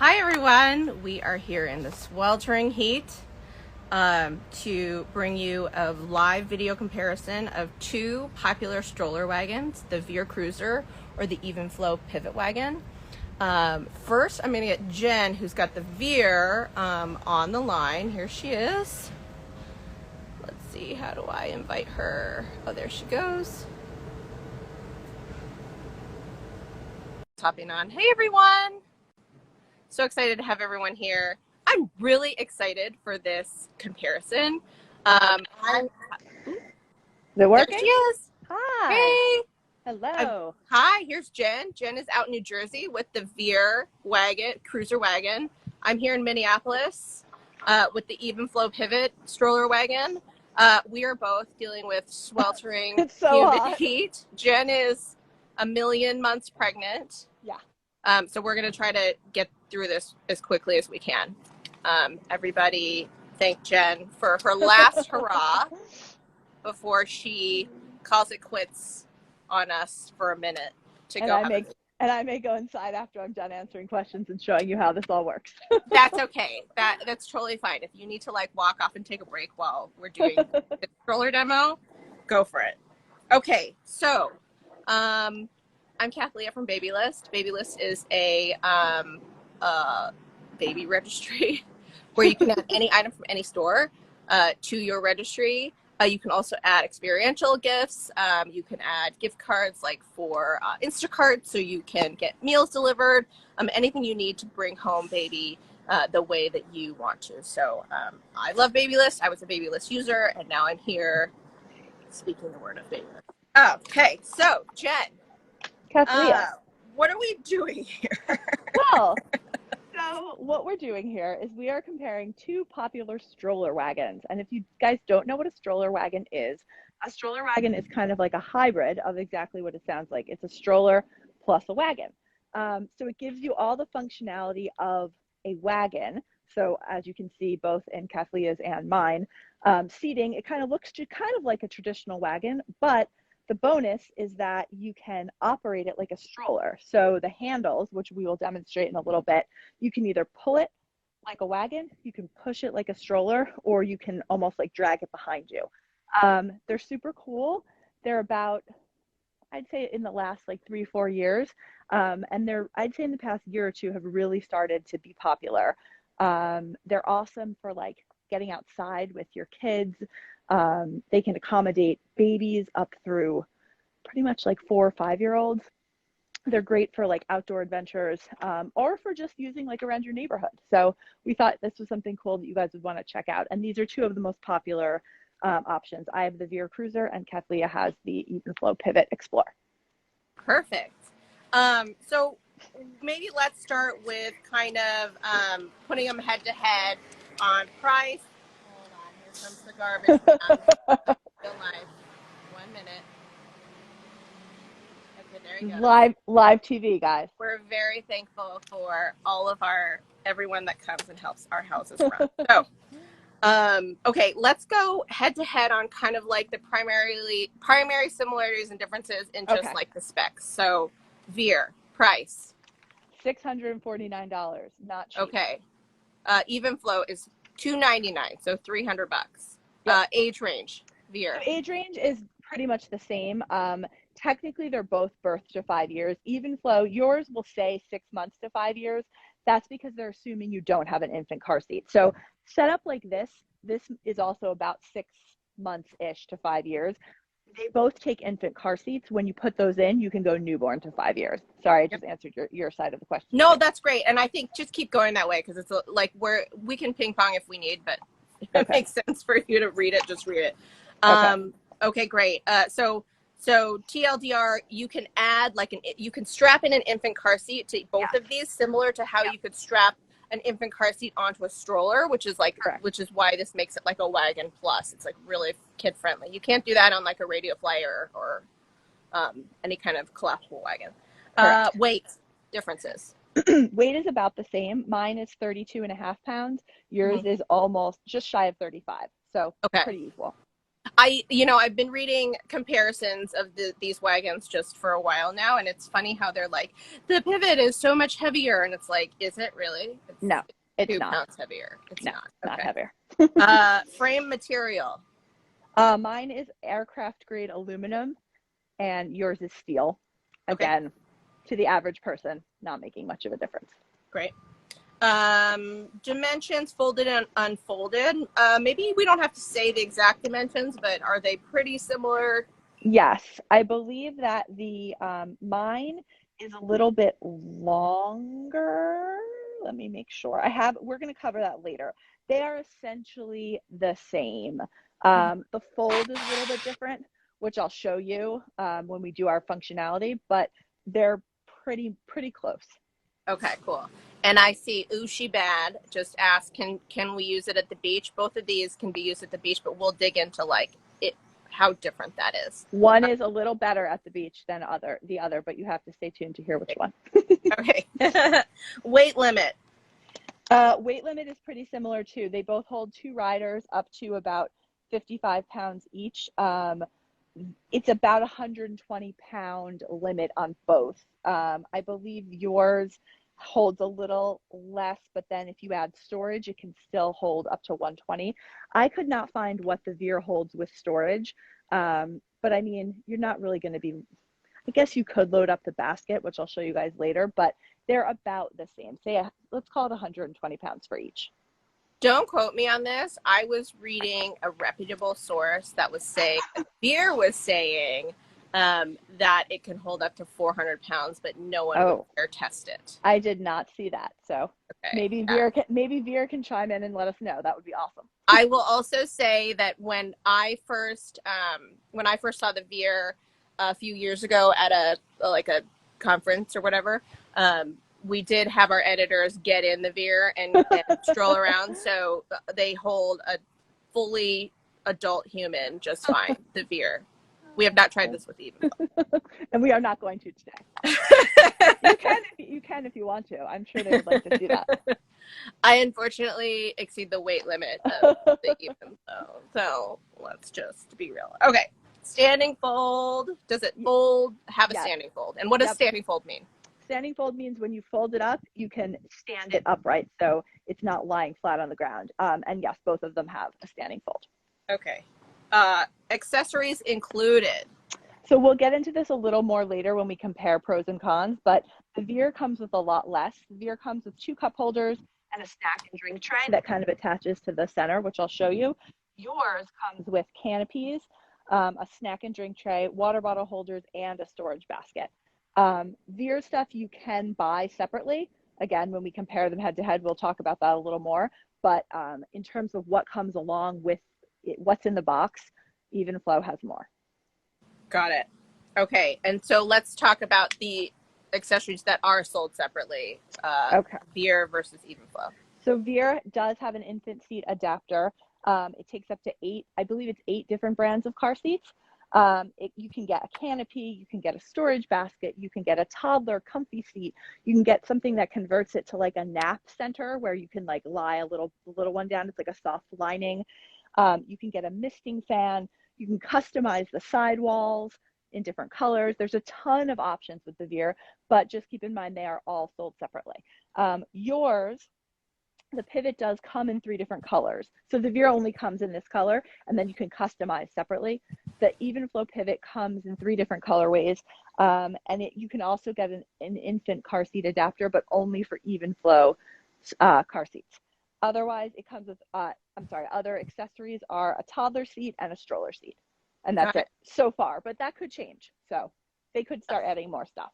Hi everyone, we are here in the sweltering heat to bring you a live video comparison of two popular stroller wagons, the Veer Cruiser or the Evenflo pivot wagon. First, I'm going to get Jen, who's got the Veer, on the line. Here she is. Let's see, how do I invite her? Oh, there she goes. Hopping on. Hey everyone! So excited to have everyone here. I'm really excited for this comparison. Is it working? There she is. Hi. Hey. Hello. Hi, here's Jen. Jen is out in New Jersey with the Veer wagon, cruiser wagon. I'm here in Minneapolis with the Evenflo pivot stroller wagon. We are both dealing with sweltering It's so humid hot. heat. Jen is a million months pregnant. Yeah. So we're going to try to get through this as quickly as we can. Everybody thank Jen for her last hurrah before she calls it quits on us for a minute to go. I may go inside after I'm done answering questions and showing you how this all works. That's okay. That's totally fine. If you need to like walk off and take a break while we're doing the stroller demo, go for it. Okay, so I'm Kathleen from Babylist. Babylist is a baby registry where you can add any item from any store to your registry. You can also add experiential gifts. You can add gift cards like for Instacart, so you can get meals delivered, anything you need to bring home baby the way that you want to. So I love Babylist. I was a Babylist user, and now I'm here speaking the word of Babylist. Okay, so Jen. Kathleen. What are we doing here? Well, so what we're doing here is we are comparing two popular stroller wagons. And if you guys don't know what a stroller wagon is kind of like a hybrid of exactly what it sounds like. It's a stroller plus a wagon. So it gives you all the functionality of a wagon. So as you can see, both in Kathleen's and mine, seating, it kind of looks kind of like a traditional wagon, but the bonus is that you can operate it like a stroller. So the handles, which we will demonstrate in a little bit, you can either pull it like a wagon, you can push it like a stroller, or you can almost like drag it behind you. They're super cool. They're about, I'd say in the last like 3-4 years, and I'd say in the past year or two have really started to be popular. They're awesome for like getting outside with your kids. They can accommodate babies up through pretty much like 4 or 5-year-olds. They're great for like outdoor adventures, or for just using like around your neighborhood. So we thought this was something cool that you guys would want to check out. And these are two of the most popular options. I have the Veer Cruiser and Kathleen has the Evenflo Pivot Xplore. Perfect. So maybe let's start with kind of putting them head to head on price. Hold on, here comes the garbage. Still live. 1 minute. Okay, there you go. Live TV, guys. We're very thankful for all of everyone that comes and helps our houses run. So, okay, let's go head to head on kind of like the primary similarities and differences in just like the specs. So, Veer, price. $649, not cheap. Okay. Evenflo is $299, so $300. Yep. Age range, Veer. So age range is pretty much the same. Technically, they're both birth to 5 years. Evenflo, yours will say 6 months to 5 years. That's because they're assuming you don't have an infant car seat. So set up like this is also about 6 months-ish to 5 years. They both take infant car seats. When you put those in, you can go newborn to 5 years. Sorry, I just answered your side of the question. No, that's great. And I think just keep going that way because it's like we can ping pong if we need, but if it makes sense for you to read it, just read it. Okay, great. So TLDR, you can add you can strap in an infant car seat to both of these, similar to how you could strap an infant car seat onto a stroller, which is why this makes it like a wagon plus. It's like really kid friendly. You can't do that on like a Radio Flyer or any kind of collapsible wagon. Weight differences. Weight is about the same. Mine is 32.5 pounds. Yours is almost just shy of 35. So pretty equal. I've been reading comparisons of these wagons just for a while now, and it's funny how they're like, the pivot is so much heavier, and it's like, is it really? No, it's 2 not. pounds heavier. It's No, not. not heavier. Frame material. Mine is aircraft grade aluminum, and yours is steel. Again, okay. To the average person, not making much of a difference. Great. Dimensions, folded and unfolded. Maybe we don't have to say the exact dimensions, but are they pretty similar? Yes, I believe that the mine is a little bit longer. Let me make sure. We're going to cover that later. They are essentially the same. The fold is a little bit different, which I'll show you when we do our functionality, but they're pretty close. Okay, cool. And I see Ushi Bad just asked, can we use it at the beach? Both of these can be used at the beach, but we'll dig into how different that is. One is a little better at the beach than the other, but you have to stay tuned to hear which one. Okay. Weight limit. Weight limit is pretty similar too. They both hold 2 riders up to about 55 pounds each. It's about 120-pound limit on both. I believe yours holds a little less, but then if you add storage, it can still hold up to 120. I could not find what the Veer holds with storage, but I mean, you're not really going to be, I guess you could load up the basket, which I'll show you guys later, but they're about the same. Let's call it 120 pounds for each. Don't quote me on this. I was reading a reputable source that was saying, Veer was saying that it can hold up to 400 pounds, but no one would dare test it. I did not see that. So okay, maybe Veer can chime in and let us know. That would be awesome. I will also say that when I first saw the Veer a few years ago at a conference or whatever, we did have our editors get in the Veer and stroll around. So they hold a fully adult human just fine, the Veer. We have not tried this with Evenflo. And we are not going to today. You can if you want to. I'm sure they would like to see that. I unfortunately exceed the weight limit of the Evenflo. So let's just be real. Okay. Standing fold. Does it fold? Have a standing fold. And what does standing fold mean? Standing fold means when you fold it up, you can stand it upright, so it's not lying flat on the ground. And yes, both of them have a standing fold. Okay. Accessories included. So we'll get into this a little more later when we compare pros and cons, but the Veer comes with a lot less. The Veer comes with 2 cup holders and a snack and drink tray that kind of attaches to the center, which I'll show you. Yours comes with canopies, a snack and drink tray, water bottle holders, and a storage basket. Veer stuff you can buy separately. Again, when we compare them head to head, we'll talk about that a little more. But in terms of what comes along with what's in the box, Evenflo has more. Got it. Okay. And so let's talk about the accessories that are sold separately. Okay. Veer versus Evenflo. So Veer does have an infant seat adapter. It takes up to 8, I believe it's 8 different brands of car seats. You can get a canopy, you can get a storage basket, you can get a toddler comfy seat, you can get something that converts it to like a nap center where you can like lie a little one down. It's like a soft lining. You can get a misting fan. You can customize the sidewalls in different colors. There's a ton of options with the Veer, but just keep in mind they are all sold separately. Yours, the pivot does come in 3 different colors. So the Veer only comes in this color, and then you can customize separately. The Evenflo pivot comes in 3 different colorways, and you can also get an infant car seat adapter, but only for Evenflo car seats. Otherwise, it comes with, other accessories are a toddler seat and a stroller seat. And that's it so far, but that could change. So they could start adding more stuff.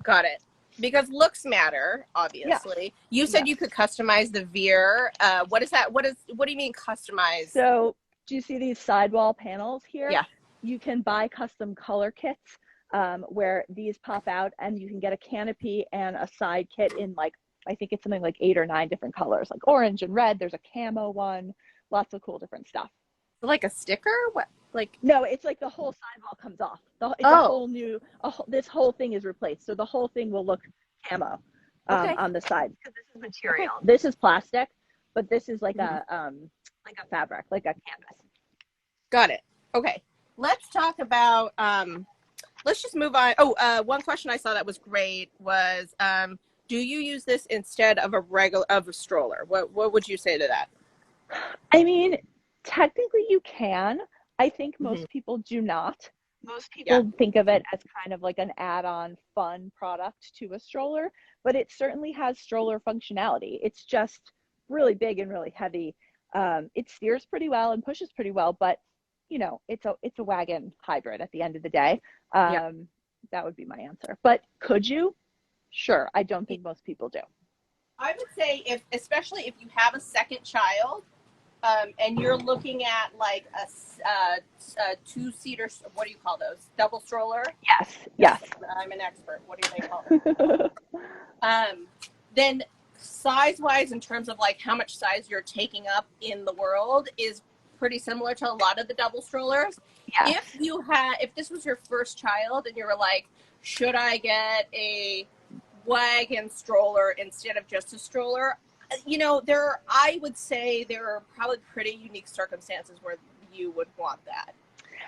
Got it. Because looks matter, obviously. Yeah. You said you could customize the Veer. What is that? What do you mean customize? So do you see these sidewall panels here? Yeah. You can buy custom color kits where these pop out, and you can get a canopy and a side kit in I think it's something like 8 or 9 different colors, like orange and red. There's a camo one, lots of cool different stuff. Like a sticker? What? No, it's like the whole sidewall comes off. It's a whole new, this whole thing is replaced. So the whole thing will look camo on the side. Because this is material. Okay. This is plastic, but this is like a fabric, like a canvas. Got it. Okay, let's talk about, let's just move on. Oh, one question I saw that was great was, do you use this instead of a stroller? What would you say to that? I mean, technically you can. I think Hmm. most people do not. Most Yeah, people think of it as kind of like an add-on fun product to a stroller, but it certainly has stroller functionality. It's just really big and really heavy. It steers pretty well and pushes pretty well, but it's a wagon hybrid at the end of the day. yeah. That would be my answer. But could you? Sure. I don't think most people do. I would say especially if you have a second child, and you're looking at like a two-seater, what do you call those? Double stroller? Yes. Yes, Yes. I'm an expert. What do they call them? Then size-wise, in terms of like how much size you're taking up in the world, is pretty similar to a lot of the double strollers. Yes. If this was your first child and you were like, should I get a wagon stroller instead of just a stroller? I would say there are probably pretty unique circumstances where you would want that.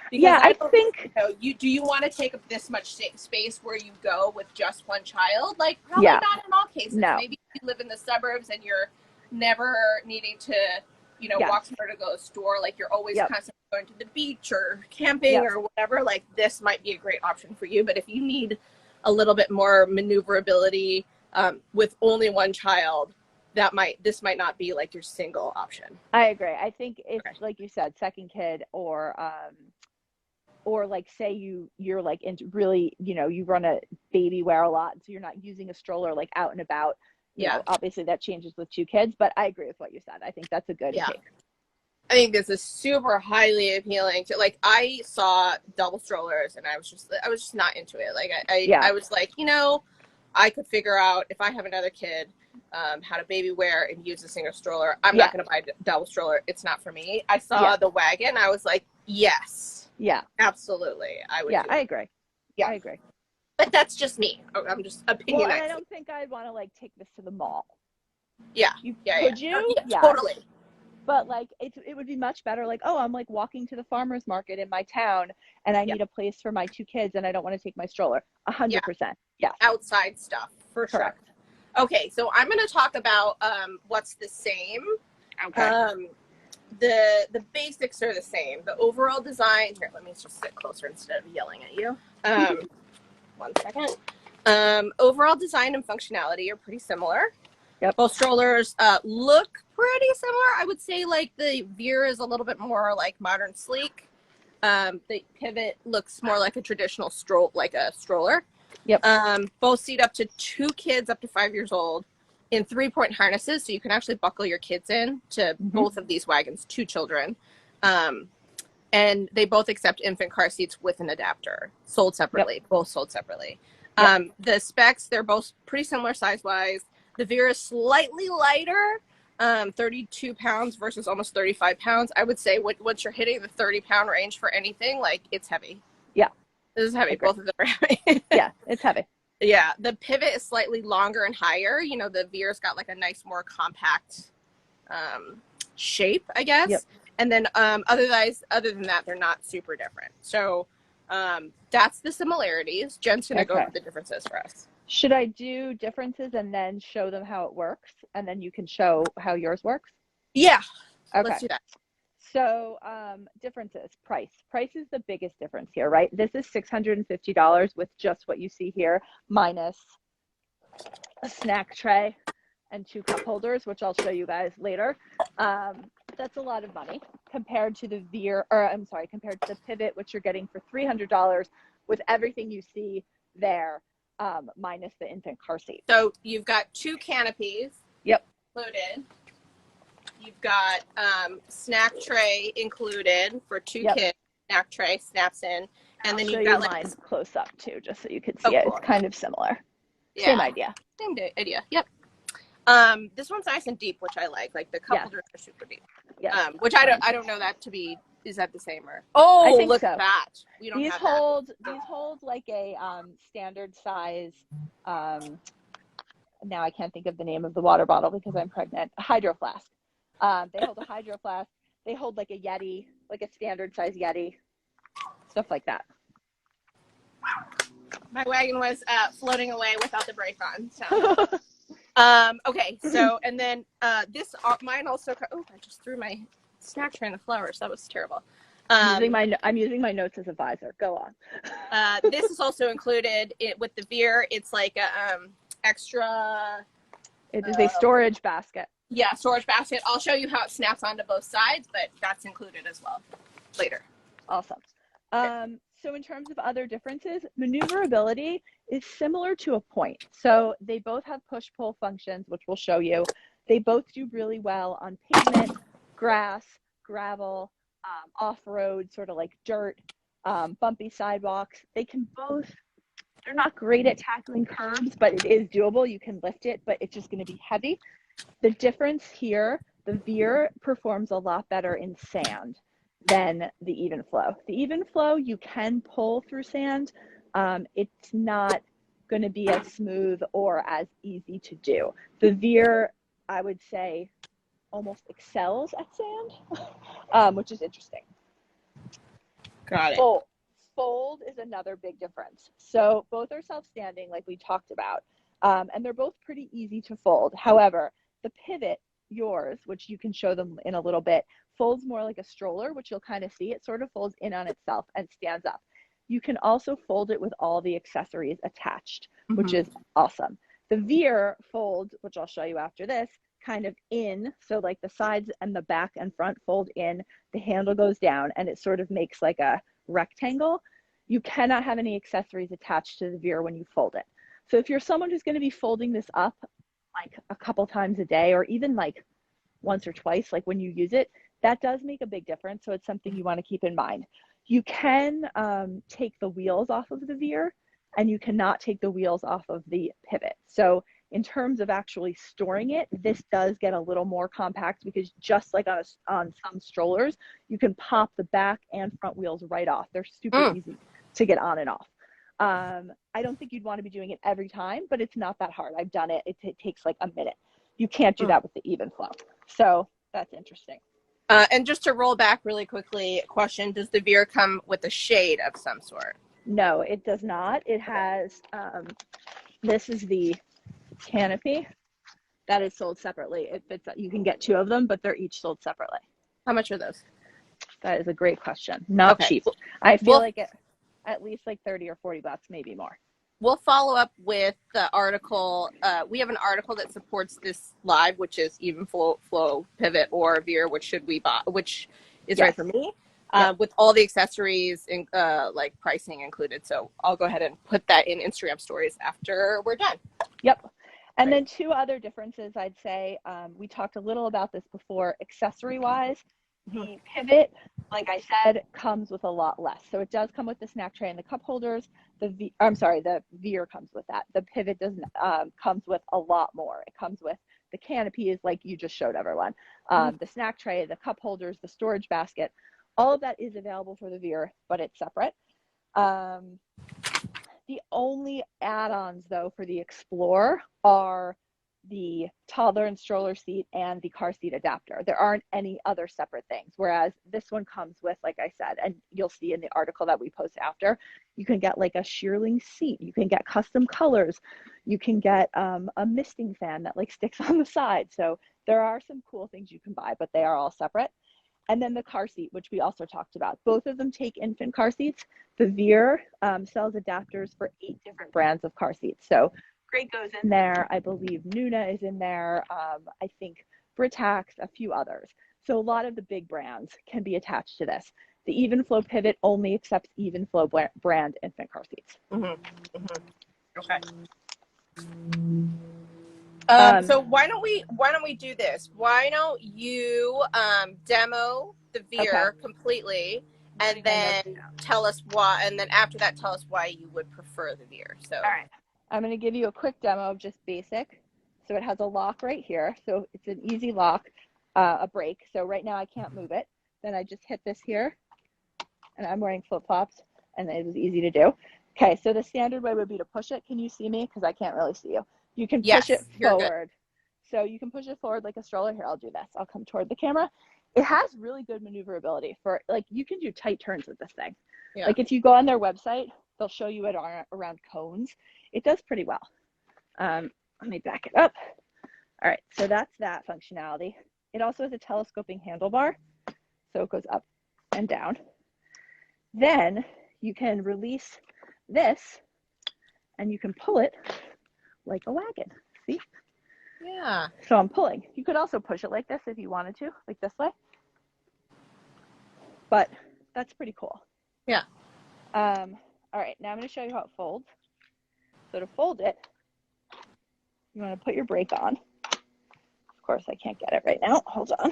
Because Yeah, I I don't think, do you want to take up this much space where you go with just one child? Like, probably yeah, not in all cases. no. Maybe you live in the suburbs and you're never needing to, Yes. walk somewhere to go to a store. Like, you're always Yep. constantly going to the beach or camping Yep. or whatever. Like, this might be a great option for you. But if you need a little bit more maneuverability with only one child, this might not be like your single option. I agree. I think if, Okay. like you said, second kid or like say you're like into really, you run a baby wear a lot, so you're not using a stroller like out and about, Yeah. obviously that changes with two kids, but I agree with what you said. I think that's a good Yeah. take. I think this is super highly appealing to, like, I saw double strollers and I was just not into it. Like Yeah. I was like, I could figure out if I have another kid, how to baby wear and use a single stroller. I'm Yeah. not going to buy a double stroller. It's not for me. I saw Yeah. the wagon. I was like, yes, Yeah. absolutely. I would. Yeah, do I it. agree. Yeah. I agree. But that's just me. I'm just Well, opinionizing. and I don't think I'd want to like take this to the mall. Yeah. Could Yeah. you? Yeah, Yes. totally. But like it would be much better like, oh, I'm like walking to the farmer's market in my town and I Yeah. need a place for my two kids and I don't want to take my stroller. 100%. Yes. Outside stuff for Correct. sure. Okay, so I'm going to talk about what's the same. Okay. The basics are the same. The overall design. Here, let me just sit closer instead of yelling at you. 1 second. Overall design and functionality are pretty similar. Yep. Both strollers look pretty similar. I would say like the Veer is a little bit more like modern sleek. The Pivot looks more like a traditional stroller. Yep. Both seat up to 2 kids up to 5 years old in 3-point harnesses, so you can actually buckle your kids in to both of these wagons, 2 children. And they both accept infant car seats with an adapter, sold separately. Yep. Both sold separately. Yep. The specs, they're both pretty similar size-wise. The Veer is slightly lighter, 32 pounds versus almost 35 pounds. I would say once you're hitting the 30-pound range for anything, like, it's heavy. Yeah. This is heavy. Both of them are heavy. Yeah, it's heavy. Yeah. The Pivot is slightly longer and higher. The Veer's got like a nice, more compact shape, I guess. Yep. And then other than that, they're not super different. So that's the similarities. Jen's going to go over the differences for us. Should I do differences and then show them how it works? And then you can show how yours works? Yeah. Okay. Let's do that. So differences, price is the biggest difference here, right? This is $650 with just what you see here, minus a snack tray and 2 cup holders, which I'll show you guys later. That's a lot of money compared to the compared to the Pivot, which you're getting for $300 with everything you see there, minus the infant car seat. So you've got 2 canopies. Yep. Included. You've got snack tray included for 2 kids. Snack tray snaps in, and then you've got mine close up too, just so you can see it. Cool. It's kind of similar. Yeah. Same idea. Same idea. Yep. This one's nice and deep, which I like. Like the cup holders are super deep. Yeah. Which I don't know that to be. Is that the same or? Oh, I think look at that. We don't these have hold that. These hold like a standard size. Now I can't think of the name of the water bottle because I'm pregnant. A hydro flask. They hold a hydro flask. They hold like a Yeti, like a standard size Yeti. stuff like that. My wagon was floating away without the brake on. So. Okay, so and then mine also. Oh, I just threw my snack tray in the flowers. That was terrible. I'm using my notes as a visor. Go on. This is also included with the Veer. It's like a extra. It is a storage basket. Yeah, storage basket. I'll show you how it snaps onto both sides, but that's included as well later. Awesome. So in terms of other differences, maneuverability is similar to a point. So they both have push-pull functions, which we'll show you. They both do really well on pavement, grass, gravel, off-road, sort of like dirt, bumpy sidewalks. They're not great at tackling curbs, but it is doable. You can lift it, but it's just going to be heavy. The difference here, the Veer performs a lot better in sand than the Evenflo. The Evenflo, you can pull through sand. It's not going to be as smooth or as easy to do. The Veer, I would say, almost excels at sand, which is interesting. Got it. Fold is another big difference. So both are self-standing, like we talked about, and they're both pretty easy to fold. However, the pivot, yours, which you can show them in a little bit, folds more like a stroller, which you'll kind of see. It sort of folds in on itself and stands up. You can also fold it with all the accessories attached, which is awesome. The Veer folds, which I'll show you after this, kind of in, so like the sides and the back and front fold in, the handle goes down, and it sort of makes like a rectangle. You cannot have any accessories attached to the Veer when you fold it. So if you're someone who's going to be folding this up like a couple times a day, or even like once or twice, like when you use it, that does make a big difference. So it's something you want to keep in mind. You can take the wheels off of the Veer, and you cannot take the wheels off of the pivot. So in terms of actually storing it, this does get a little more compact, because just like on some strollers, you can pop the back and front wheels right off. They're super easy to get on and off. I don't think you'd want to be doing it every time, but it's not that hard. I've done it. It takes like a minute. You can't do that with the Evenflo. So that's interesting. And just to roll back really quickly, question, does the Veer come with a shade of some sort? No, it does not. It has, this is the Canopy that is sold separately. It fits, you can get two of them, but they're each sold separately. How much are those? That is a great question. Not cheap. I feel like it at least like 30 or 40 bucks, maybe more. We'll follow up with the article. We have an article that supports this live, which is Evenflo, pivot, or Veer, which should we buy, which is right for me, with all the accessories and like pricing included. So I'll go ahead and put that in Instagram stories after we're done. Yep. And then two other differences, I'd say, we talked a little about this before, accessory wise. The pivot, like I said, comes with a lot less. So it does come with the snack tray and the cup holders. The Veer comes with that. The pivot doesn't comes with a lot more. It comes with the canopies, like you just showed everyone, the snack tray, the cup holders, the storage basket. All of that is available for the Veer, but it's separate. The only add-ons, though, for the Xplore are the toddler and stroller seat and the car seat adapter. There aren't any other separate things, whereas this one comes with, like I said, and you'll see in the article that we post after, you can get like a shearling seat, you can get custom colors, you can get a misting fan that like sticks on the side. So there are some cool things you can buy, but they are all separate. And then the car seat, which we also talked about. Both of them take infant car seats. The Veer sells adapters for 8 different brands of car seats. So Grieco's in there. I believe Nuna is in there. I think Britax, a few others. So a lot of the big brands can be attached to this. The Evenflo pivot only accepts Evenflo brand infant car seats. Okay. So why don't we do this? Why don't you demo the Veer completely, and then tell us why, and then after that tell us why you would prefer the Veer. So all right, I'm going to give you a quick demo of just basic. So it has a lock right here, so it's an easy lock, a brake. So right now I can't move it. Then I just hit this here, and I'm wearing flip-flops, and it was easy to do. Okay, so the standard way would be to push it. Can you see me? Because I can't really see you. You can push it forward. So you can push it forward like a stroller. Here, I'll do this. I'll come toward the camera. It has really good maneuverability for, like, you can do tight turns with this thing. Yeah. Like if you go on their website, they'll show you it around cones. It does pretty well. Let me back it up. All right, so that's that functionality. It also has a telescoping handlebar, so it goes up and down. Then you can release this and you can pull it like a wagon. See? Yeah. So I'm pulling. You could also push it like this if you wanted to, like this way. But that's pretty cool. Yeah. All right, now I'm going to show you how it folds. So to fold it, you want to put your brake on. Of course, I can't get it right now. Hold on.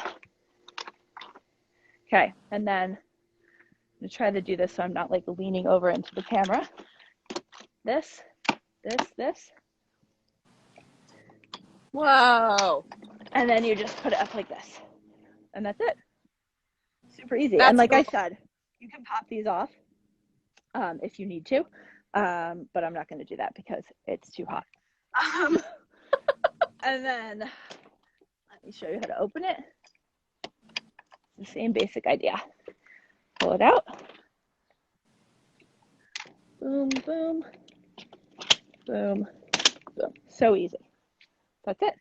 Okay, and then I'm going to try to do this so I'm not like leaning over into the camera. This. Whoa. And then you just put it up like this. And that's it. Super easy. And like I said, you can pop these off if you need to. But I'm not going to do that because it's too hot. And then let me show you how to open it. It's the same basic idea. Pull it out. Boom, boom, boom, boom. So easy. That's it.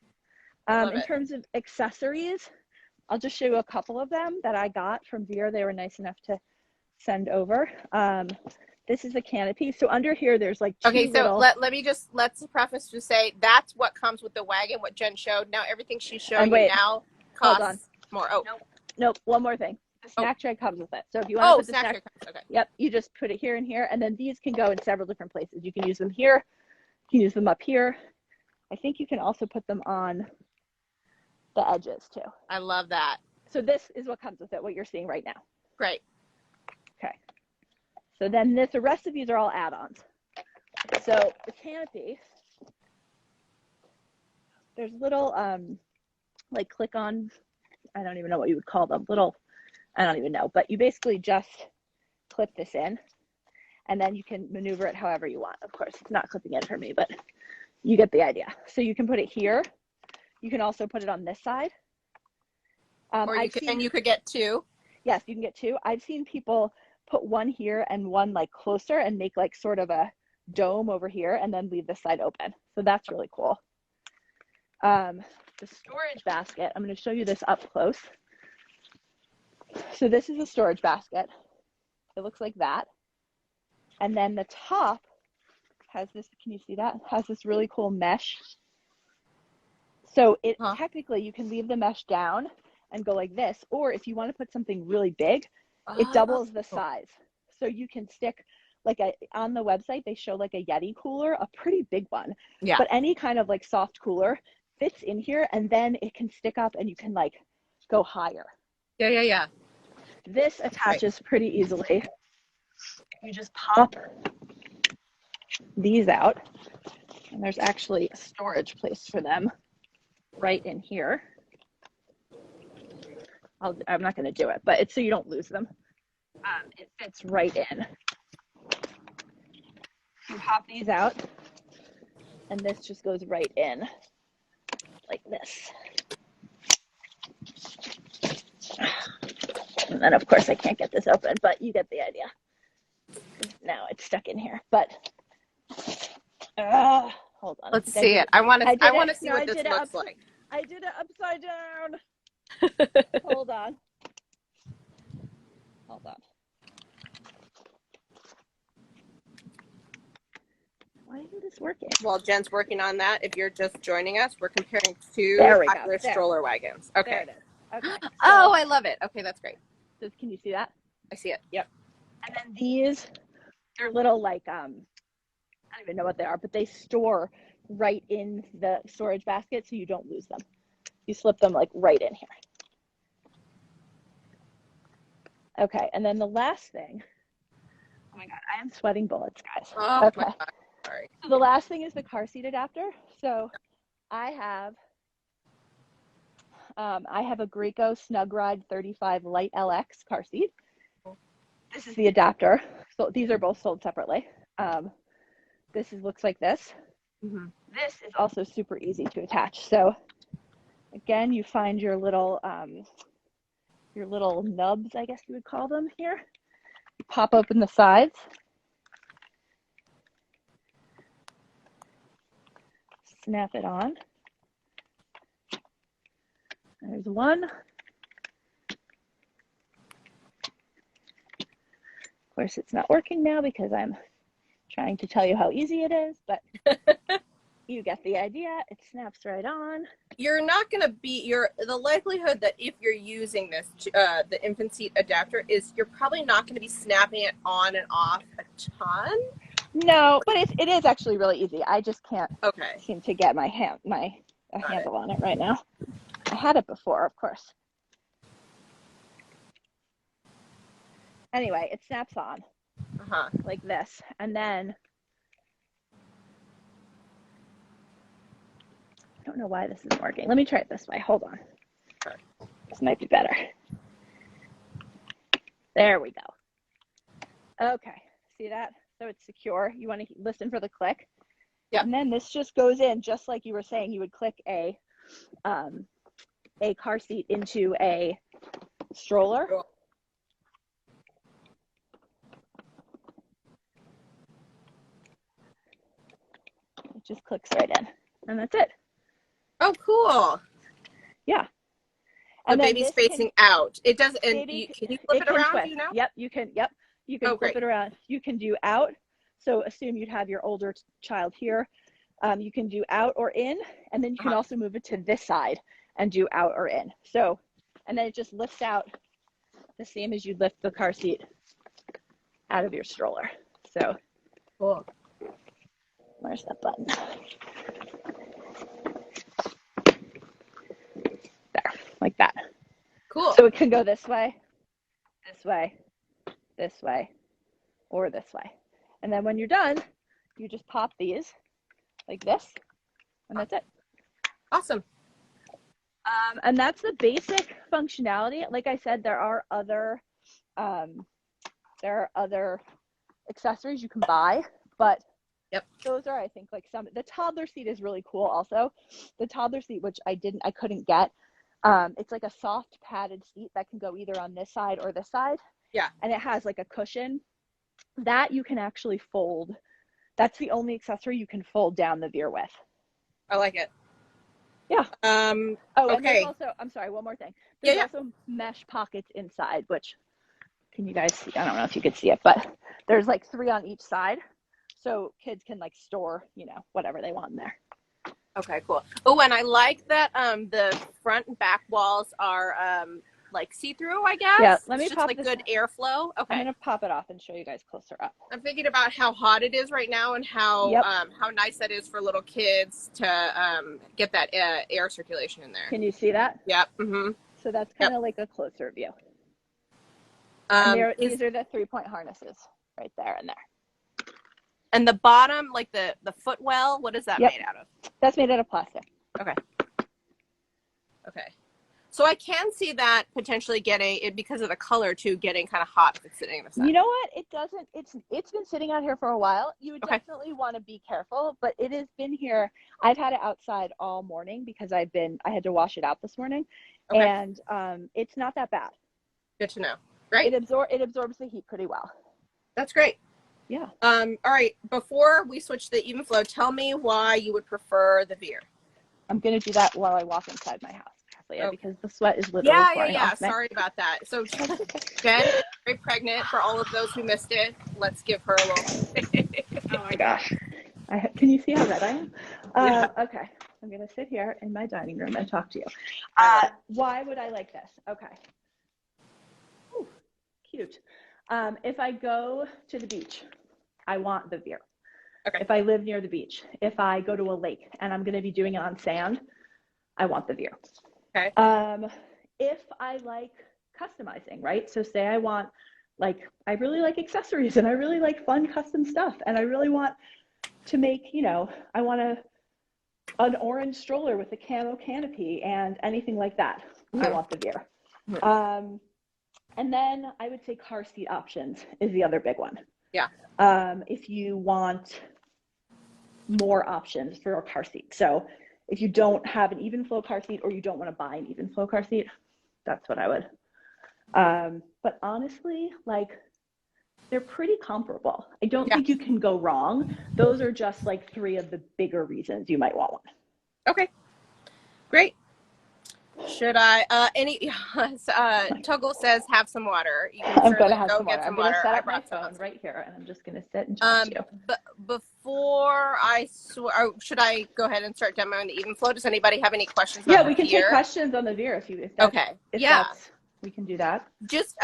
In terms of accessories, I'll just show you a couple of them that I got from Veer. They were nice enough to send over. This is a canopy. So under here, there's like two little... let's preface to say that's what comes with the wagon, what Jen showed. Now everything she's showing you now costs more. Oh, nope. One more thing. The snack tray comes with it. So if you want to put the snack tray comes, okay. Yep, you just put it here and here, and then these can go in several different places. You can use them here. You can use them up here. I think you can also put them on the edges too. I love that. So this is what comes with it, what you're seeing right now. Great. Okay. So then the rest of these are all add-ons. So the canopy, there's little like click-on, I don't even know what you would call them, I don't even know, but you basically just clip this in and then you can maneuver it however you want. Of course, it's not clipping in for me, but you get the idea. So you can put it here. You can also put it on this side. And you could get two. Yes, you can get two. I've seen people put one here and one like closer and make like sort of a dome over here and then leave this side open. So that's really cool. The storage basket, I'm going to show you this up close. So this is a storage basket. It looks like that. And then the top has this, can you see that? Has this really cool mesh. So technically you can leave the mesh down and go like this, or if you want to put something really big, it doubles the size. So you can stick like on the website, they show like a Yeti cooler, a pretty big one. Yeah. But any kind of like soft cooler fits in here and then it can stick up and you can like go higher. Yeah. This attaches pretty easily. You just pop these out and there's actually a storage place for them right in here. I'm not going to do it, but it's so you don't lose them. It fits right in. You pop these out, and this just goes right in, like this. And then, of course, I can't get this open, but you get the idea. Now it's stuck in here, but hold on. Let's see it. I want to see what this looks like. I did it upside down. Hold on. Why isn't this working? While Jen's working on that, if you're just joining us, we're comparing two popular stroller wagons. Okay. There it is. Okay. So, I love it. Okay, that's great. Can you see that? I see it. Yep. And then these, they're little like, I don't even know what they are, but they store right in the storage basket so you don't lose them. You slip them like right in here. Okay, and then the last thing, oh my God, I am sweating bullets, guys. Oh, okay. My God. Sorry. So the last thing is the car seat adapter. So I have a Grieco Snug Ride 35 Light LX car seat. This is the adapter. So these are both sold separately. Looks like this. Mm-hmm. This is also super easy to attach. So Again, you find your little nubs, I guess you would call them here. You pop open the sides. Snap it on. There's one. Of course, it's not working now because I'm trying to tell you how easy it is, but you get the idea. It snaps right on. You're not going to be, the likelihood that if you're using this, the infant seat adapter, is you're probably not going to be snapping it on and off a ton. No, but it is actually really easy. I just can't seem to get my handle on it right now. I had it before, of course. Anyway, it snaps on like this, and then I don't know why this isn't working. Let me try it this way. Hold on. Okay. This might be better. There we go. Okay, see that? So it's secure. You want to listen for the click. Yeah. And then this just goes in, just like you were saying. You would click a car seat into a stroller. Cool. It just clicks right in, and that's it. Oh, cool. Yeah. And the baby's facing out. It does. And can you flip it around? Twist. You know? Yep, you can. Yep, you can flip it around. You can do out. So assume you'd have your older child here. You can do out or in, and then you can also move it to this side and do out or in. So, and then it just lifts out the same as you lift the car seat out of your stroller. So, cool. Where's that button? There, like that. Cool. So it can go this way, this way, this way, or this way. And then when you're done, you just pop these like this, and that's it. Awesome. And that's the basic functionality. Like I said, there are other accessories you can buy, but those are, I think, like the toddler seat is really cool. Also, the toddler seat, which I couldn't get. It's like a soft padded seat that can go either on this side or this side. Yeah. And it has like a cushion that you can actually fold. That's the only accessory you can fold down the Veer with. I like it. Yeah. Okay. And there's also, I'm sorry, one more thing. There's also mesh pockets inside, which, can you guys see? I don't know if you could see it, but there's like 3 on each side. So kids can like store, whatever they want in there. Okay, cool. Oh, and I like that the front and back walls are like see-through, I guess. Yeah, let me it's just pop like this good airflow. Okay. I'm gonna pop it off and show you guys closer up. I'm thinking about how hot it is right now and how nice that is for little kids to get that air circulation in there. Can you see that? Yep. Mm-hmm. So that's kind of like a closer view. And these are the 3-point harnesses right there and there. And the bottom, like the footwell, what is that made out of? That's made out of plastic. Okay. Okay. So I can see that potentially because of the color too, getting kind of hot if it's sitting in the sun. You know what? It doesn't. It's been sitting out here for a while. You would definitely want to be careful, but it has been here. I've had it outside all morning because I had to wash it out this morning, and it's not that bad. Good to know. Right. It absorbs the heat pretty well. That's great. Yeah. All right. Before we switch to the Evenflo, tell me why you would prefer the Veer. I'm going to do that while I walk inside my house, Kathleen, because the sweat is literally pouring off me. Sorry about that. So Jen is very pregnant. For all of those who missed it, let's give her a little. Oh my gosh. Can you see how red I am? Okay. I'm going to sit here in my dining room and talk to you. Why would I like this? Okay. Ooh, cute. If I go to the beach, I want the Veer. Okay. If I live near the beach, if I go to a lake and I'm going to be doing it on sand, I want the Veer. Okay. If I like customizing, right? So say I want, I really like accessories and I really like fun custom stuff. And I really want to make, I want an orange stroller with a camo canopy and anything like that. Mm-hmm. I want the Veer. Mm-hmm. And then I would say car seat options is the other big one. Yeah. If you want more options for a car seat. So if you don't have an Evenflo car seat or you don't want to buy an Evenflo car seat, that's what I would. But honestly, like, they're pretty comparable. I don't think you can go wrong. Those are just like 3 of the bigger reasons you might want one. Okay, great. Should I, Tuggle says have some water. You can I'm going to have go some get water. some I'm going to water. set I up my brought some. phone right here, and I'm just going to sit and talk to you. But before should I go ahead and start demoing the Evenflo? Does anybody have any questions about we can Veer? take questions on the Veer if that's, okay. We can do that. Just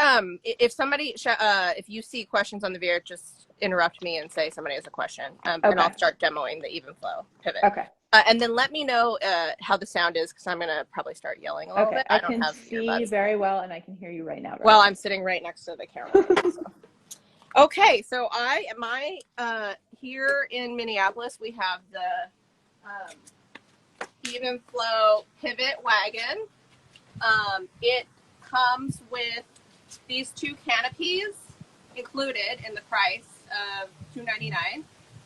if somebody if you see questions on the Veer, just interrupt me and say somebody has a question, and I'll start demoing the Evenflo pivot. Okay. And then let me know how the sound is, because I'm going to probably start yelling a little bit. I can see very well, and I can hear you right now. Well, I'm sitting right next to the camera. So. Okay, so here in Minneapolis, we have the Evenflo pivot wagon. It comes with these 2 canopies included in the price of $299.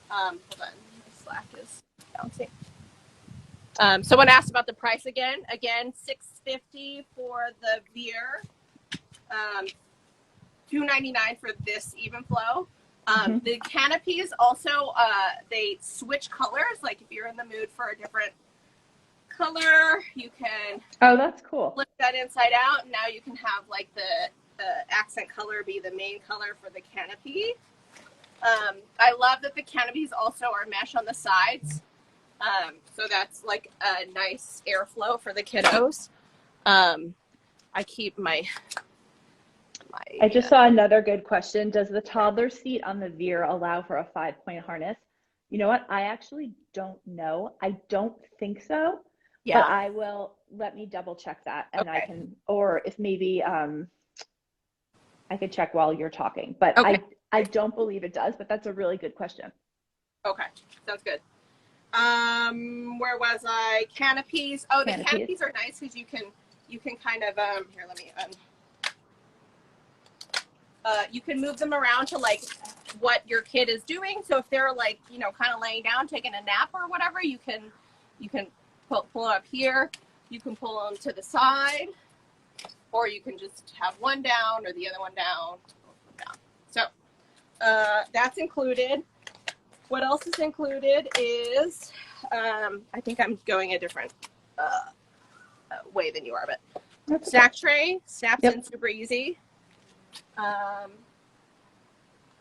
Hold on, my Slack is bouncing. Someone asked about the price again. Again, $650 for the Veer, $299 for this Evenflo. The canopies also they switch colors. Like if you're in the mood for a different color, you can. Oh, that's cool. Flip that inside out, and now you can have like the accent color be the main color for the canopy. I love that the canopies also are mesh on the sides. So that's like a nice airflow for the kiddos. I keep my I just saw another good question. Does the toddler seat on the Veer allow for a 5-point harness? You know what? I actually don't know. I don't think so. Yeah. But I will, let me double check that, and I can, or if maybe I could check while you're talking. But I don't believe it does, but that's a really good question. Okay, sounds good. Where was I? Canopies. Oh, the canopies are nice because you can kind of here. Let me you can move them around to like what your kid is doing. So if they're like kind of laying down, taking a nap or whatever, you can pull up here. You can pull them to the side, or you can just have one down or the other one down. So that's included. What else is included is, I think I'm going a different way than you are, but snack tray snaps in super easy.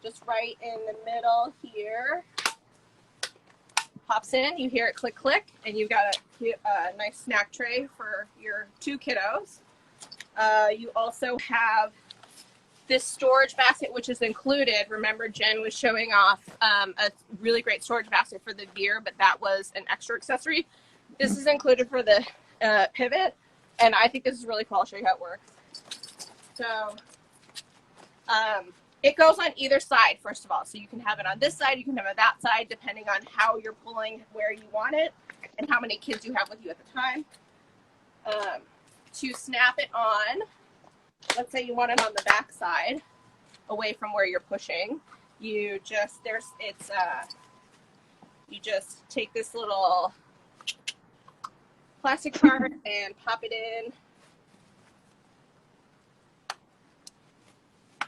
Just right in the middle here. Pops in, you hear it click, click, and you've got a nice snack tray for your 2 kiddos. You also have this storage basket, which is included. Remember, Jen was showing off a really great storage basket for the Veer, but that was an extra accessory. This is included for the pivot, and I think this is really cool. I'll show you how it works. So it goes on either side, first of all. So you can have it on this side, you can have it that side, depending on how you're pulling where you want it and how many kids you have with you at the time. To snap it on, let's say you want it on the back side, away from where you're pushing, you just take this little plastic part and pop it in,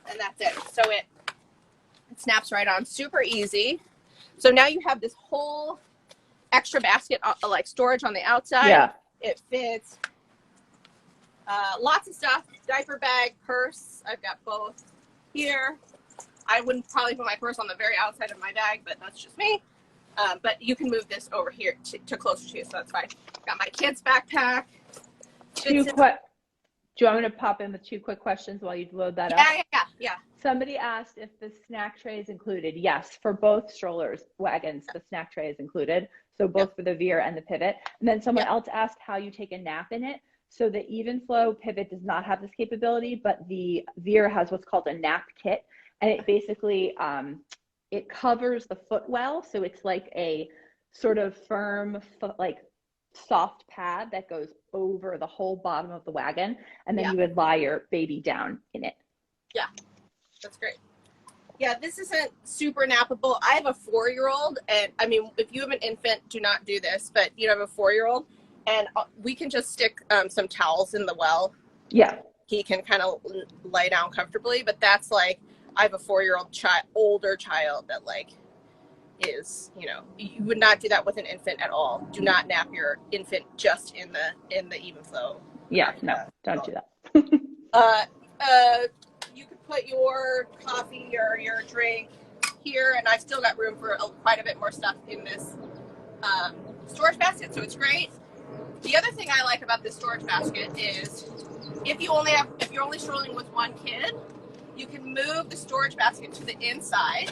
and that's it. So it snaps right on, super easy. So now you have this whole extra basket, like storage on the outside. Yeah. It fits lots of stuff, diaper bag, purse. I've got both here. I wouldn't probably put my purse on the very outside of my bag, but that's just me. But you can move this over here to closer to you, so that's fine. Got my kid's backpack. Do you want me to pop in with 2 quick questions while you load that up? Yeah. Somebody asked if the snack tray is included. Yes, for both strollers wagons, the snack tray is included. So both for the Veer and the pivot. And then someone else asked how you take a nap in it. So the Evenflo pivot does not have this capability, but the Veer has what's called a nap kit. And it basically, it covers the footwell. So it's like a sort of firm, like soft pad that goes over the whole bottom of the wagon. And then you would lie your baby down in it. Yeah, that's great. Yeah, this isn't super nappable. I have a 4-year-old, and I mean, if you have an infant, do not do this, but you have a 4-year-old, and we can just stick some towels in the well. Yeah. He can kind of lay down comfortably, but that's like, I have a 4-year-old older child that like is, you would not do that with an infant at all. Do not nap your infant just in the Evenflo. Yeah, no, don't do that. You could put your coffee or your drink here, and I've still got room for quite a bit more stuff in this storage basket, so it's great. The other thing I like about this storage basket is if you're only strolling with one kid, you can move the storage basket to the inside,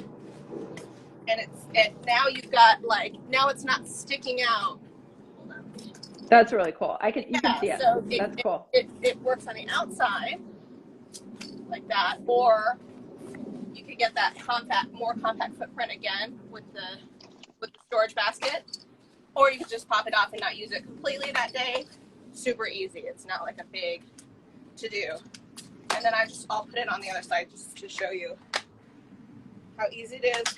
and now you've got now it's not sticking out. Hold on. That's really cool. You can see it. So That's cool. It works on the outside like that, or you could get that more compact footprint again with the storage basket, or you could just pop it off and not use it completely that day. Super easy. It's not like a big to do. And then I'll put it on the other side just to show you how easy it is.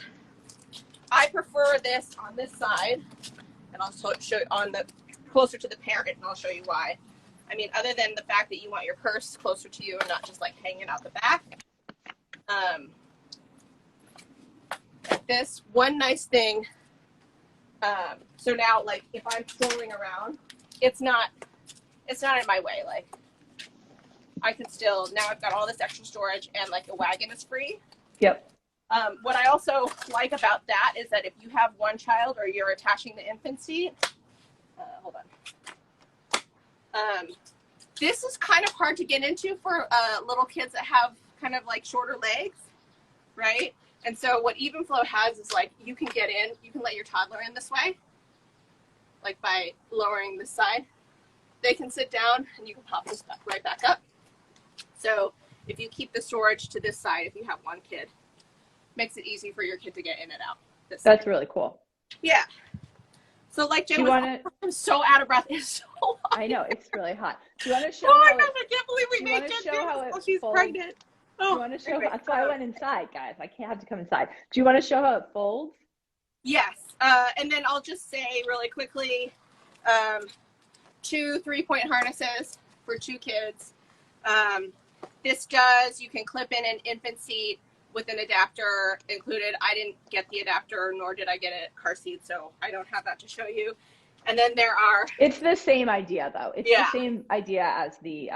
I prefer this on this side, and I'll show you on the closer to the parent, and I'll show you why. I mean, other than the fact that you want your purse closer to you and not just like hanging out the back. This one nice thing. So now, like, if I'm strolling around, it's not in my way. Like, I can still, now I've got all this extra storage, and like the wagon is free. Yep. What I also like about that is that if you have one child or you're attaching the infant seat, hold on. This is kind of hard to get into for little kids that have kind of like shorter legs, right? And so what Evenflo has is like, you can let your toddler in this way, like by lowering this side. They can sit down and you can pop this right back up. So if you keep the storage to this side, if you have one kid, makes it easy for your kid to get in and out. That's really cool. Yeah. So like Jen I'm so out of breath. It's so hot. I know, it's really hot. Do you want to show I can't believe we made Jen how she's pregnant. Do you want to show that's why I went inside, guys. I can't have to come inside. Do you want to show how it folds? Yes. And then I'll just say really quickly, 2 3-point harnesses for 2 kids. You can clip in an infant seat with an adapter included. I didn't get the adapter, nor did I get a car seat, so I don't have that to show you. And then it's the same idea though. It's the same idea as the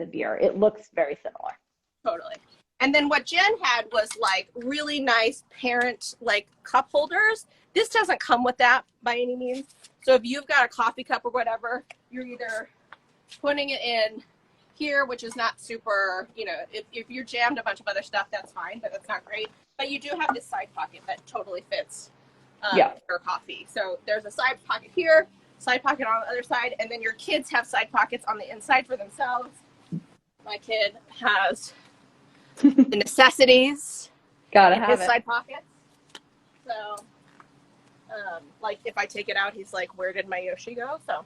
Veer. It looks very similar. Totally. And then what Jen had was like really nice parent like cup holders. This doesn't come with that by any means. So if you've got a coffee cup or whatever, you're either putting it in here, which is not super, if you're jammed a bunch of other stuff, that's fine, but that's not great. But you do have this side pocket that totally fits your coffee. So there's a side pocket here, side pocket on the other side, and then your kids have side pockets on the inside for themselves. My kid has the necessities. Gotta have it. Side pockets. So, like if I take it out, he's like, "Where did my Yoshi go?" So,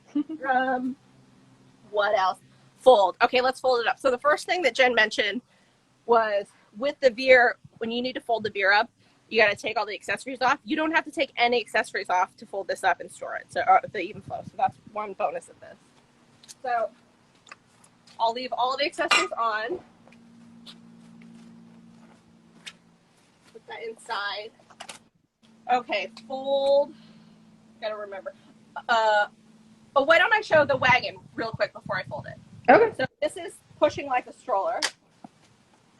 what else? Fold. Okay, let's fold it up. So the first thing that Jen mentioned was with the Veer, when you need to fold the Veer up, you got to take all the accessories off. You don't have to take any accessories off to fold this up and store it. So the Evenflo. So that's one bonus of this. So I'll leave all the accessories on. Put that inside. Okay, fold. Gotta remember. But why don't I show the wagon real quick before I fold it? Okay. So this is pushing like a stroller,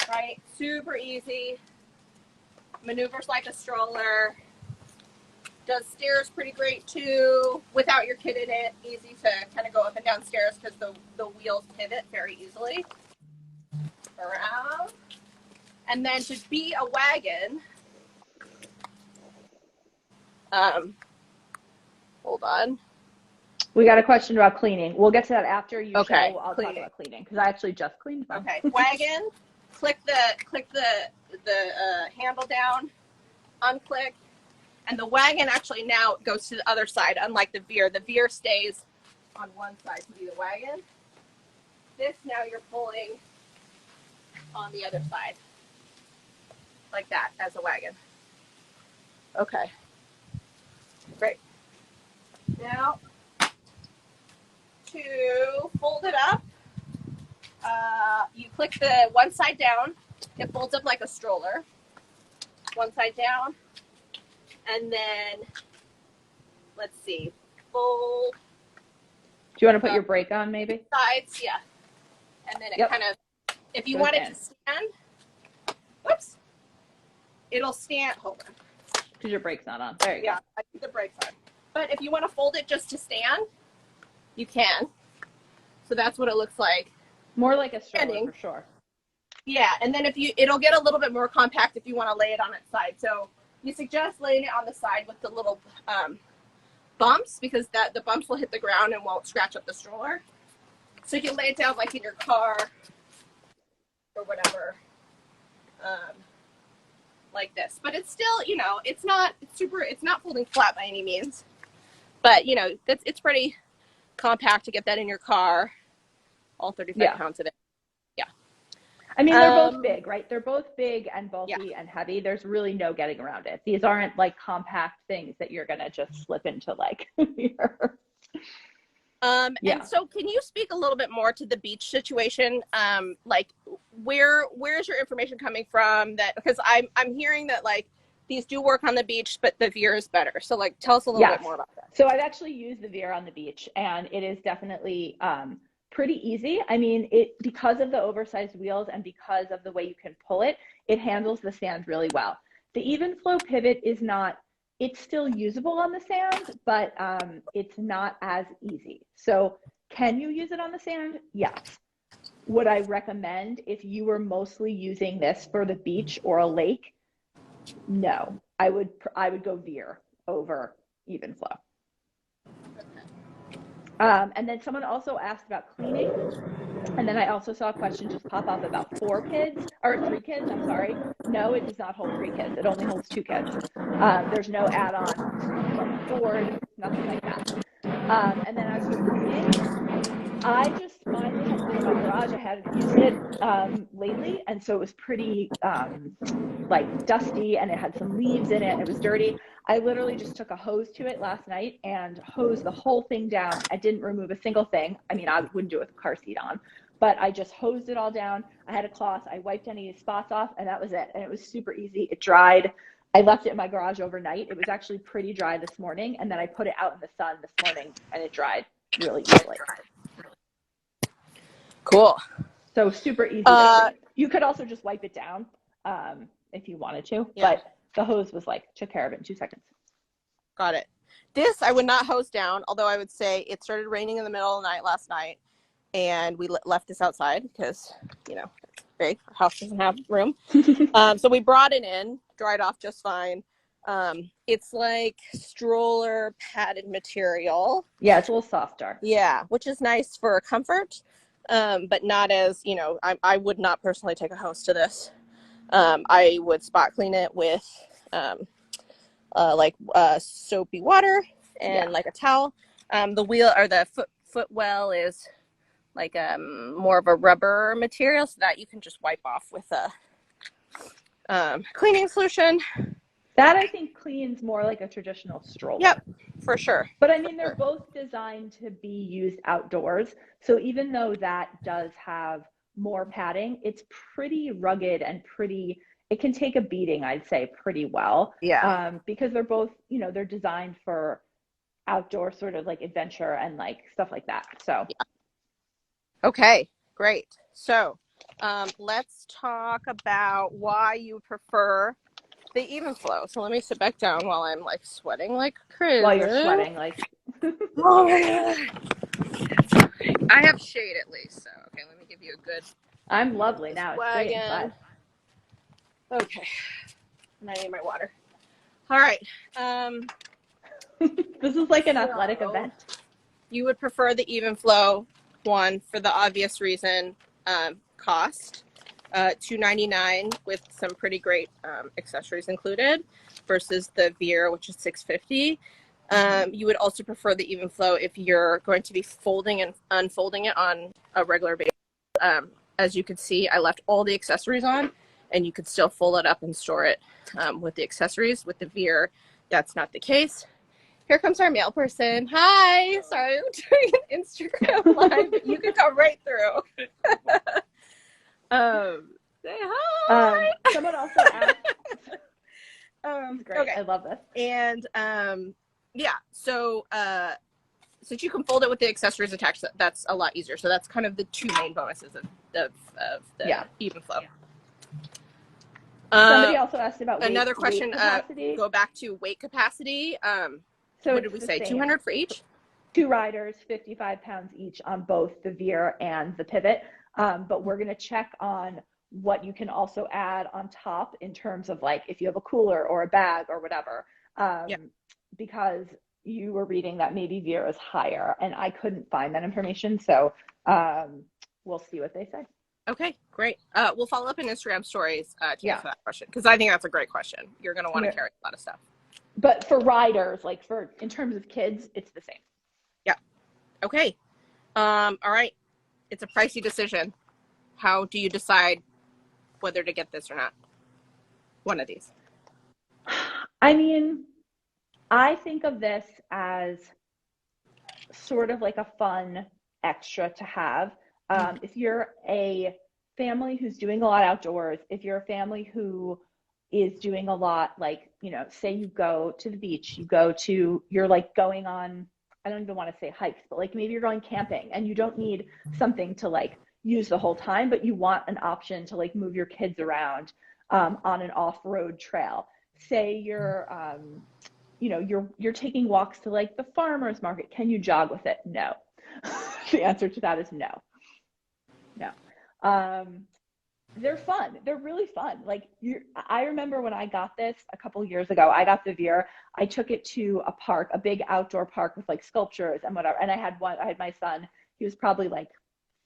right? Super easy. Maneuvers like a stroller. Does stairs pretty great too, without your kid in it. Easy to kind of go up and down stairs because the wheels pivot very easily. Around. And then to be a wagon, hold on. We got a question about cleaning. We'll get to that after you show. I'll cleaning. talk about cleaning because I actually just cleaned them. Okay, wagon. Click the handle down. Unclick, and the wagon actually now goes to the other side. Unlike the Veer, the Veer stays on one side to be the wagon. This now you're pulling on the other side. like that as a wagon. Okay, great. Now, to fold it up, you click the one side down. It folds up like a stroller. One side down, and then let's see, fold. Do you want to put your brake on, maybe? Sides, yeah. And then it kind of, if you want it to stand, whoops, it'll stand. Hold on. Because your brake's not on. There you go. Yeah, I think the brake's on. But if you want to fold it just to stand, you can. So that's what it looks like. More like a stroller, for sure. Yeah, and then it'll get a little bit more compact if you want to lay it on its side. So you suggest laying it on the side with the little bumps, because the bumps will hit the ground and won't scratch up the stroller. So you can lay it down like in your car or whatever, like this. But it's still, it's not folding flat by any means. But it's pretty compact to get that in your car. All 35 pounds of it. Yeah. I mean, they're both big, right? They're both big and bulky and heavy. There's really no getting around it. These aren't like compact things that you're going to just slip into like your... And so can you speak a little bit more to the beach situation? Like where's your information coming from, that, because I'm hearing that like these do work on the beach, but the Veer is better. So like, tell us a little bit more about that. So I've actually used the Veer on the beach, and it is definitely, pretty easy. I mean, because of the oversized wheels and because of the way you can pull it, it handles the sand really well. The Evenflo pivot it's still usable on the sand, but it's not as easy. So can you use it on the sand? Yes. Would I recommend, if you were mostly using this for the beach or a lake? No. I would go Veer over Evenflo. And then someone also asked about cleaning. And then I also saw a question just pop up about 3 kids. I'm sorry. No, it does not hold 3 kids. It only holds 2 kids. There's no add-on board, nothing like that. And then as for cleaning, I just finally had cleaned my garage. I hadn't used it lately, and so it was pretty like dusty, and it had some leaves in it, and it was dirty. I literally just took a hose to it last night and hosed the whole thing down. I didn't remove a single thing. I mean, I wouldn't do it with the car seat on, but I just hosed it all down. I had a cloth. I wiped any spots off, and that was it. And it was super easy. It dried. I left it in my garage overnight. It was actually pretty dry this morning, and then I put it out in the sun this morning, and it dried really easily. Cool. So super easy. You could also just wipe it down if you wanted to, but the hose was took care of it in 2 seconds. Got it. This I would not hose down, although I would say it started raining in the middle of the night last night, and we left this outside because, it's big. Our house doesn't have room. So we brought it in, dried off just fine. It's like stroller padded material. Yeah, it's a little softer. Yeah, which is nice for comfort, but not as, I would not personally take a hose to this. I would spot clean it with soapy water and like a towel. The wheel or the footwell is like more of a rubber material, so that you can just wipe off with a cleaning solution. That I think cleans more like a traditional stroller. Yep, for sure. But I mean, they're both designed to be used outdoors. So even though that does have more padding, it's pretty rugged and it can take a beating, I'd say, pretty well. Yeah. Because they're both, they're designed for outdoor sort of like adventure and like stuff like that. So. Yeah. Okay, great. So let's talk about why you prefer the Evenflo. So let me sit back down while I'm sweating like crazy. While you're sweating Oh my God. I have shade at least, so okay, let me give you a good. I'm lovely now. It's great. But... Okay. And I need my water. All right. This is like an athletic event. You would prefer the Evenflo one for the obvious reason, cost. $299 with some pretty great accessories included versus the Veer, which is $650. You would also prefer the Evenflo if you're going to be folding and unfolding it on a regular basis. As you can see, I left all the accessories on, and you could still fold it up and store it with the accessories. With the Veer, that's not the case. Here comes our mail person. Hi. Sorry, I'm doing an Instagram live, but you can come right through. Say hi. Someone also asked. Great. Okay. I love this. And yeah, so since you can fold it with the accessories attached, that's a lot easier. So that's kind of the two main bonuses of the Evenflo. Yeah. Somebody also asked about another question. Weight capacity. Go back to weight capacity. So what did we say? 200 for each? 2 riders, 55 pounds each on both the Veer and the Pivot. But we're going to check on what you can also add on top in terms of like if you have a cooler or a bag or whatever. Because you were reading that maybe Veer is higher, and I couldn't find that information. So we'll see what they say. Okay, great. We'll follow up in Instagram stories to answer that question, because I think that's a great question. You're going to want to carry a lot of stuff. But for riders, like in terms of kids, it's the same. Yeah. Okay. All right. It's a pricey decision. How do you decide whether to get this or not? One of these. I mean, I think of this as sort of like a fun extra to have. If you're a family who's doing a lot outdoors, if you're a family who is doing a lot, like, you know, say you go to the beach, you're like going on, I don't even want to say hikes, but like maybe you're going camping and you don't need something to like use the whole time, but you want an option to like move your kids around on an off-road trail. Say you're, you know, you're taking walks to like the farmer's market. Can you jog with it? No. The answer to that is no. They're fun. They're really fun. Like I remember when I got this a couple years ago, I got the Veer. I took it to a park, a big outdoor park with like sculptures and whatever. And I had my son, he was probably like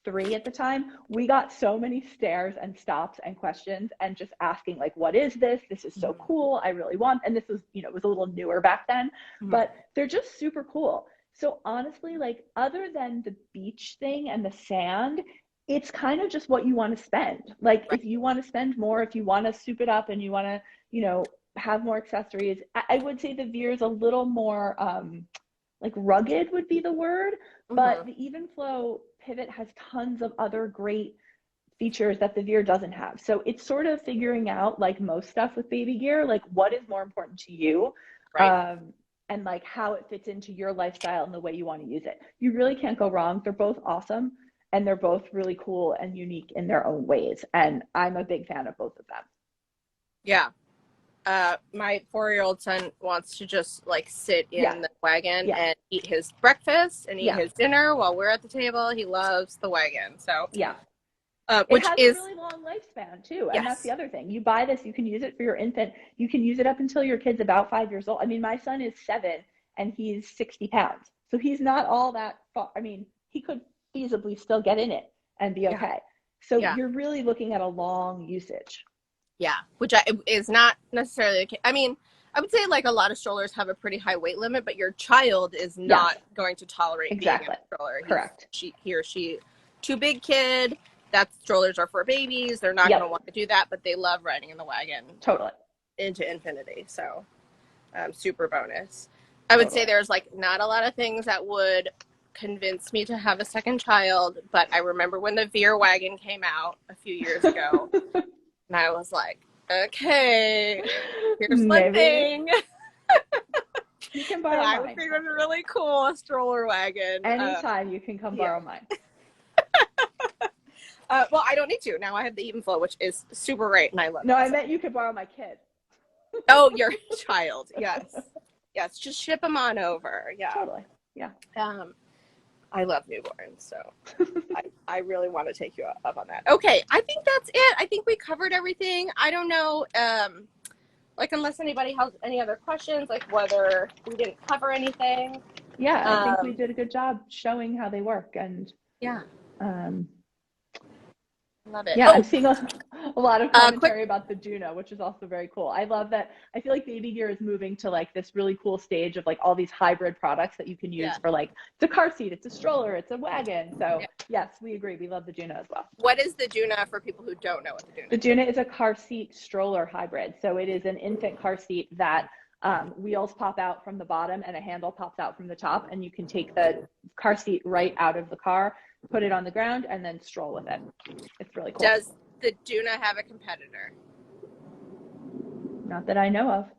3 at the time. We got so many stares and stops and questions and just asking like, what is this? This is so cool. I really want, and this was, you know, it was a little newer back then, but they're just super cool. So honestly, like other than the beach thing and the sand, it's kind of just what you want to spend. Like if you want to spend more, if you want to soup it up and you want to, you know, have more accessories, I would say the Veer is a little more like rugged would be the word, but the Evenflo Pivot has tons of other great features that the Veer doesn't have. So it's sort of figuring out, like most stuff with baby gear, like what is more important to you, and like how it fits into your lifestyle and the way you want to use it. You really can't go wrong. They're both awesome. And they're both really cool and unique in their own ways. And I'm a big fan of both of them. Yeah. My 4-year-old son wants to just like sit in the wagon and eat his breakfast and eat his dinner while we're at the table. He loves the wagon. So which it has a really long lifespan too. And that's the other thing. You buy this, you can use it for your infant. You can use it up until your kid's about 5 years old. I mean, my son is 7 and he's 60 pounds. So he's not all that far. I mean, he could feasibly still get in it and be okay. So you're really looking at a long usage. Yeah, which is not necessarily the case. I mean, I would say like a lot of strollers have a pretty high weight limit, but your child is not going to tolerate being in a stroller. Correct. He or she, too big kid. That strollers are for babies. They're not going to want to do that, but they love riding in the wagon. Totally. Into infinity. So super bonus. I would say there's like not a lot of things that would convinced me to have a second child, but I remember when the Veer wagon came out a few years ago and I was like, okay, here's one thing. You can borrow mine. I would think it was really cool, a stroller wagon. Anytime you can come borrow mine. Well, I don't need to. Now I have the Evenflo, which is super great and I love it. No, I meant you could borrow my kid. Oh, your child. Yes. Yes, just ship them on over. Yeah. Totally. Yeah. I love newborns, so I really want to take you up on that. Okay, I think that's it. I think we covered everything. I don't know, like unless anybody has any other questions, like whether we didn't cover anything. Yeah, I think we did a good job showing how they work, and love it. Yeah, I'm seeing A lot of commentary about the Duna, which is also very cool. I love that. I feel like baby gear is moving to like this really cool stage of like all these hybrid products that you can use for like, it's a car seat, it's a stroller, it's a wagon. So yes, we agree. We love the Duna as well. What is the Duna for people who don't know what the Duna is? The Duna is a car seat stroller hybrid. So it is an infant car seat that wheels pop out from the bottom and a handle pops out from the top, and you can take the car seat right out of the car, put it on the ground, and then stroll with it. It's really cool. Does the Duna have a competitor? Not that I know of.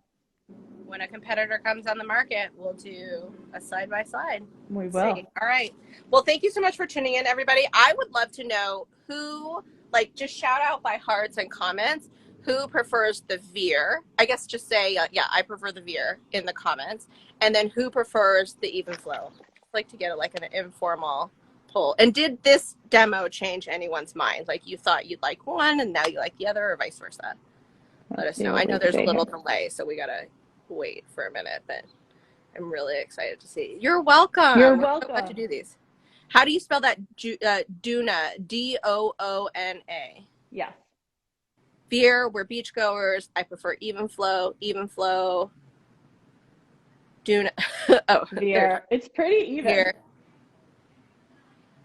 When a competitor comes on the market, we'll do a side-by-side. We will. See. All right. Well, thank you so much for tuning in, everybody. I would love to know who, like, just shout out by hearts and comments, who prefers the Veer. I guess just say, yeah, I prefer the Veer in the comments. And then who prefers the Evenflo? I'd like to get like an informal poll. And did this demo change anyone's mind? Like you thought you'd like one and now you like the other, or vice versa? Let us know. I know there's a little delay, so we got to wait for a minute, but I'm really excited to see. You're welcome. You're welcome. So glad to do these. How do you spell that? Doona, D-O-O-N-A. Yes. Veer, we're beachgoers. I prefer Evenflo. Evenflo. Doona. Oh, Veer. It's pretty even. Veer.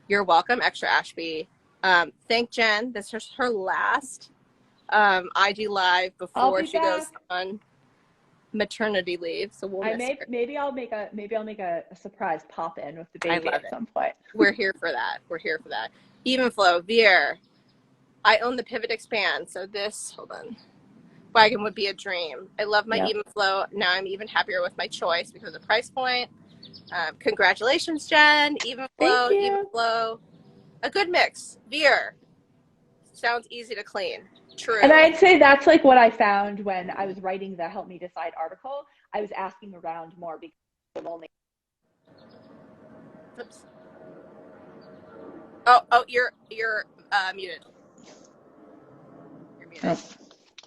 You're welcome, Extra Ashby. Thank Jen. This is her last IG live before she goes on maternity leave. So we'll maybe I'll make a surprise pop in with the baby at some point. We're here for that. We're here for that. Evenflo, Veer. I own the Pivot Expand, so this wagon would be a dream. I love my Evenflo. Now I'm even happier with my choice because of the price point. Congratulations, Jen. Evenflo. A good mix. Veer. Sounds easy to clean. True. And I'd say that's like what I found when I was writing the Help Me Decide article. I was asking around more because of only. Oops. Oh, you're muted. You're muted.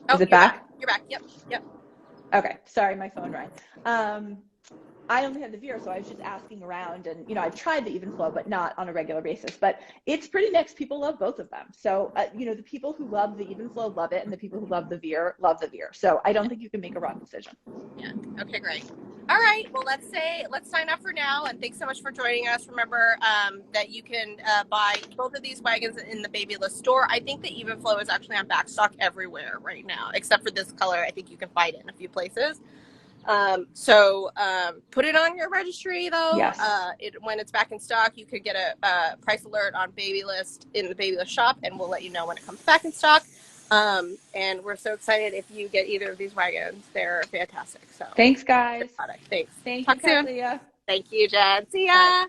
Oh, is it back? You're back. Yep. Okay. Sorry, my phone rang. I only had the Veer, so I was just asking around, and I've tried the Evenflo, but not on a regular basis. But it's pretty mixed. People love both of them. So the people who love the Evenflo love it, and the people who love the Veer love the Veer. So I don't think you can make a wrong decision. Yeah. Okay, great. All right. Well, let's sign up for now, and thanks so much for joining us. Remember that you can buy both of these wagons in the Babylist store. I think the Evenflo is actually on backstock everywhere right now, except for this color. I think you can find it in a few places. So put it on your registry though. Yes. When it's back in stock, you could get a price alert on Babylist in the Babylist shop, and we'll let you know when it comes back in stock. And we're so excited if you get either of these wagons. They're fantastic. So thanks, guys. Thanks. Thank Talk you, soon. Katia. Thank you, Jen. See ya. Bye.